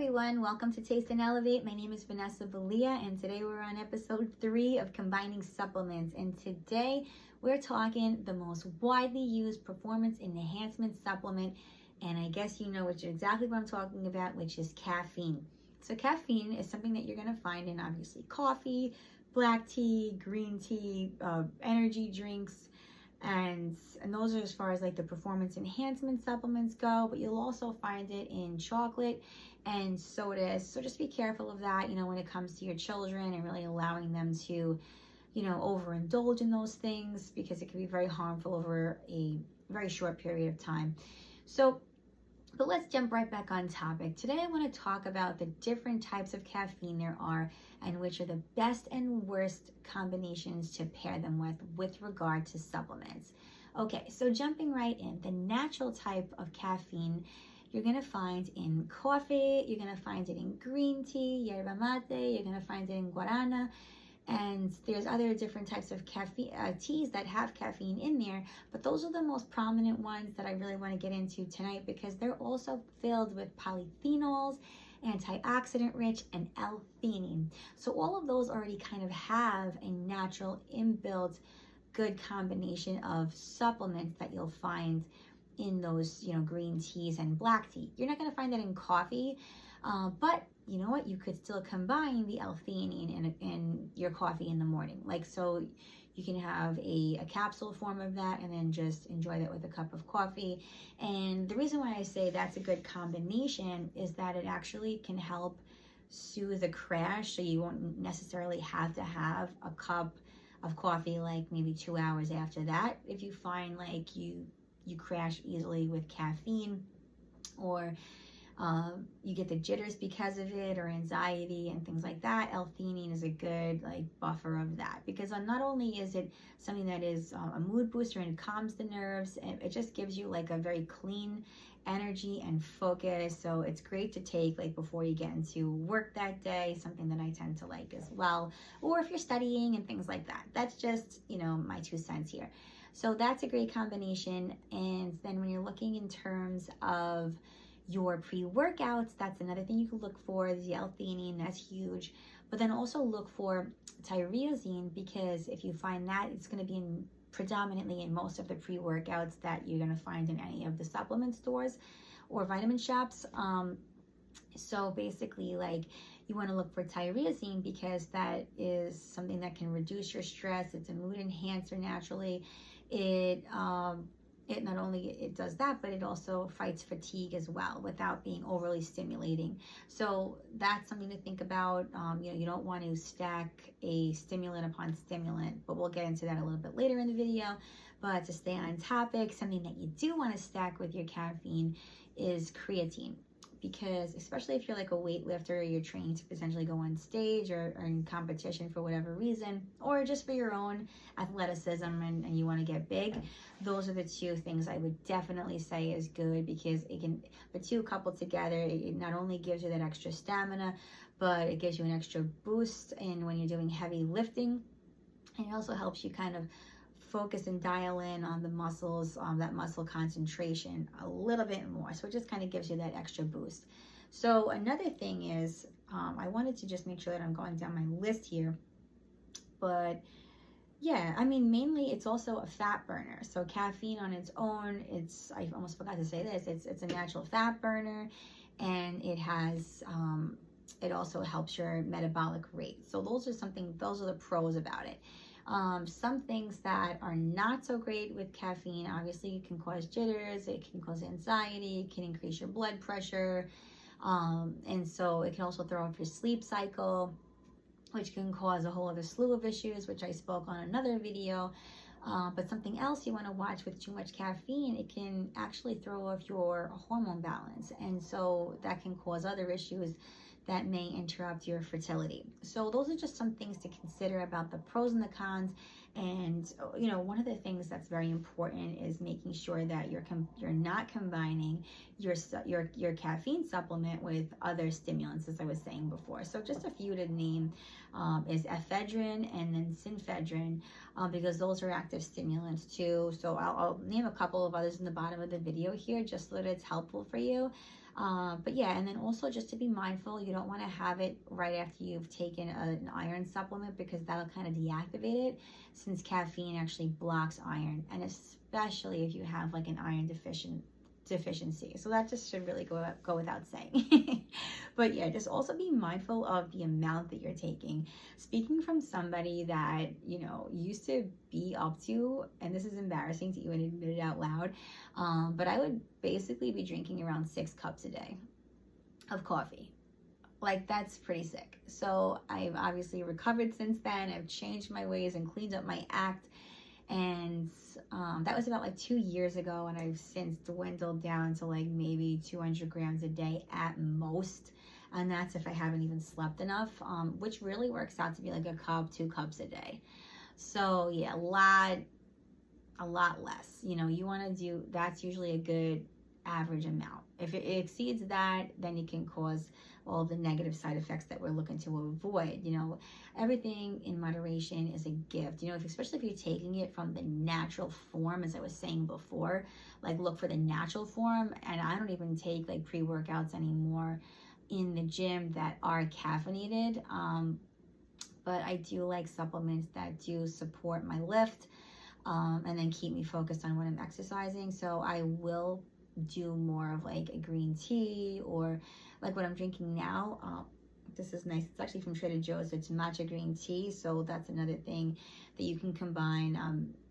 everyone, welcome to Taste and Elevate. My name is Vanessa Valia, and today we're on episode 3 of combining supplements. And today we're talking the most widely used performance enhancement supplement, and I guess you know exactly what I'm talking about, which is caffeine. So caffeine is something that you're going to find in obviously coffee, black tea, green tea, energy drinks, and those are as far as like the performance enhancement supplements go, but you'll also find it in chocolate and sodas. So just be careful of that, when it comes to your children and really allowing them to, overindulge in those things, because it can be very harmful over a very short period of time. But let's jump right back on topic. Today I want to talk about the different types of caffeine there are and which are the best and worst combinations to pair them with regard to supplements. Okay, so jumping right in, the natural type of caffeine you're going to find in coffee, you're going to find it in green tea, yerba mate, you're going to find it in guarana, and there's other different types of caffeine teas that have caffeine in there, but those are the most prominent ones that I really want to get into tonight, because they're also filled with polyphenols, antioxidant rich, and L-theanine. So all of those already kind of have a natural inbuilt good combination of supplements that you'll find in those green teas and black tea. You're not going to find that in coffee, but you know what? You could still combine the L-theanine in your coffee in the morning. So you can have a capsule form of that and then just enjoy that with a cup of coffee. And the reason why I say that's a good combination is that it actually can help soothe a crash. So you won't necessarily have to have a cup of coffee like maybe 2 hours after that. If you find like you crash easily with caffeine, or you get the jitters because of it, or anxiety and things like that, L-theanine is a good buffer of that, because not only is it something that is a mood booster and it calms the nerves, it just gives you a very clean energy and focus. So it's great to take before you get into work that day, something that I tend to like as well, or if you're studying and things like that. That's just my 2 cents here. So that's a great combination. And then when you're looking in terms of your pre-workouts, that's another thing you can look for, the L-theanine. That's huge. But then also look for tyrosine, because if you find that, it's going to be predominantly in most of the pre-workouts that you're going to find in any of the supplement stores or vitamin shops. So basically, you want to look for tyrosine, because that is something that can reduce your stress. It's a mood enhancer naturally. It not only it does that, but it also fights fatigue as well without being overly stimulating. So that's something to think about. You don't want to stack a stimulant upon stimulant, but we'll get into that a little bit later in the video. But to stay on topic, something that you do want to stack with your caffeine is creatine. Because especially if you're a weightlifter, you're training to potentially go on stage or in competition for whatever reason, or just for your own athleticism and you want to get big, those are the 2 things I would definitely say is good, because the 2 coupled together, it not only gives you that extra stamina, but it gives you an extra boost in when you're doing heavy lifting, and it also helps you kind of focus and dial in on the muscles, that muscle concentration a little bit more. So it just kind of gives you that extra boost. So another thing is, I wanted to just make sure that I'm going down my list here, but yeah, mainly it's also a fat burner. So caffeine on its own, I almost forgot to say this, it's a natural fat burner, and it has, it also helps your metabolic rate. So those are the pros about it. Some things that are not so great with caffeine, obviously it can cause jitters, it can cause anxiety, it can increase your blood pressure, and so it can also throw off your sleep cycle, which can cause a whole other slew of issues, which I spoke on another video. But something else you want to watch with too much caffeine, it can actually throw off your hormone balance, and so that can cause other issues that may interrupt your fertility. So those are just some things to consider about the pros and the cons. And one of the things that's very important is making sure that you're not combining your caffeine supplement with other stimulants, as I was saying before. So just a few to name is ephedrine and then synphedrine, because those are active stimulants too. So I'll name a couple of others in the bottom of the video here, just so that it's helpful for you. But yeah, and then also just to be mindful, you don't want to have it right after you've taken an iron supplement, because that'll kind of deactivate it, since caffeine actually blocks iron, and especially if you have like an iron deficiency. So that just should really go without saying. But yeah, just also be mindful of the amount that you're taking. Speaking from somebody that, you know, used to be up to, and this is embarrassing to even admit it out loud, but I would basically be drinking around 6 cups a day of coffee. Like, that's pretty sick. So I've obviously recovered since then. I've changed my ways and cleaned up my act, and that was about like 2 years ago, and I've since dwindled down to like maybe 200 grams a day at most, and that's if I haven't even slept enough, which really works out to be like a cup, 2 cups a day. So yeah, a lot less. You know, you want to do, that's usually a good average amount. If it exceeds that, then it can cause all the negative side effects that we're looking to avoid. You know, everything in moderation is a gift. You know, especially if you're taking it from the natural form, as I was saying before, like look for the natural form. And I don't even take like pre-workouts anymore in the gym that are caffeinated. But I do like supplements that do support my lift, and then keep me focused on when I'm exercising. So I will do more of like a green tea, or like what I'm drinking now. This is nice. It's actually from Trader Joe's. It's matcha green tea. So that's another thing that you can combine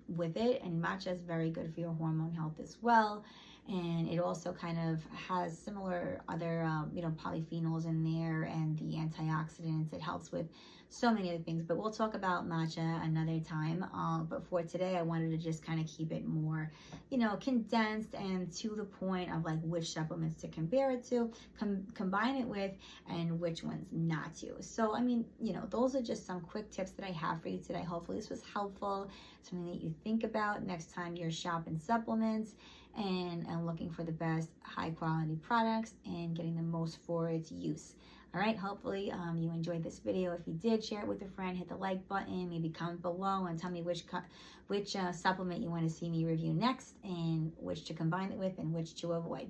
with it. And matcha is very good for your hormone health as well. And it also kind of has similar other, you know, polyphenols in there, and the antioxidants. It helps with so many other things, but we'll talk about matcha another time. But for today, I wanted to just kind of keep it more, you know, condensed and to the point of like which supplements to compare it to, combine it with, and which ones not to. So, I mean, you know, those are just some quick tips that I have for you today. Hopefully this was helpful, something that you think about next time you're shopping supplements and looking for the best high quality products and getting the most for its use. All right, hopefully you enjoyed this video. If you did, share it with a friend, hit the like button, maybe comment below and tell me which supplement you want to see me review next, and which to combine it with and which to avoid.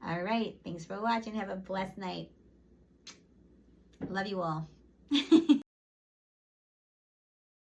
All right, thanks for watching. Have a blessed night. Love you all.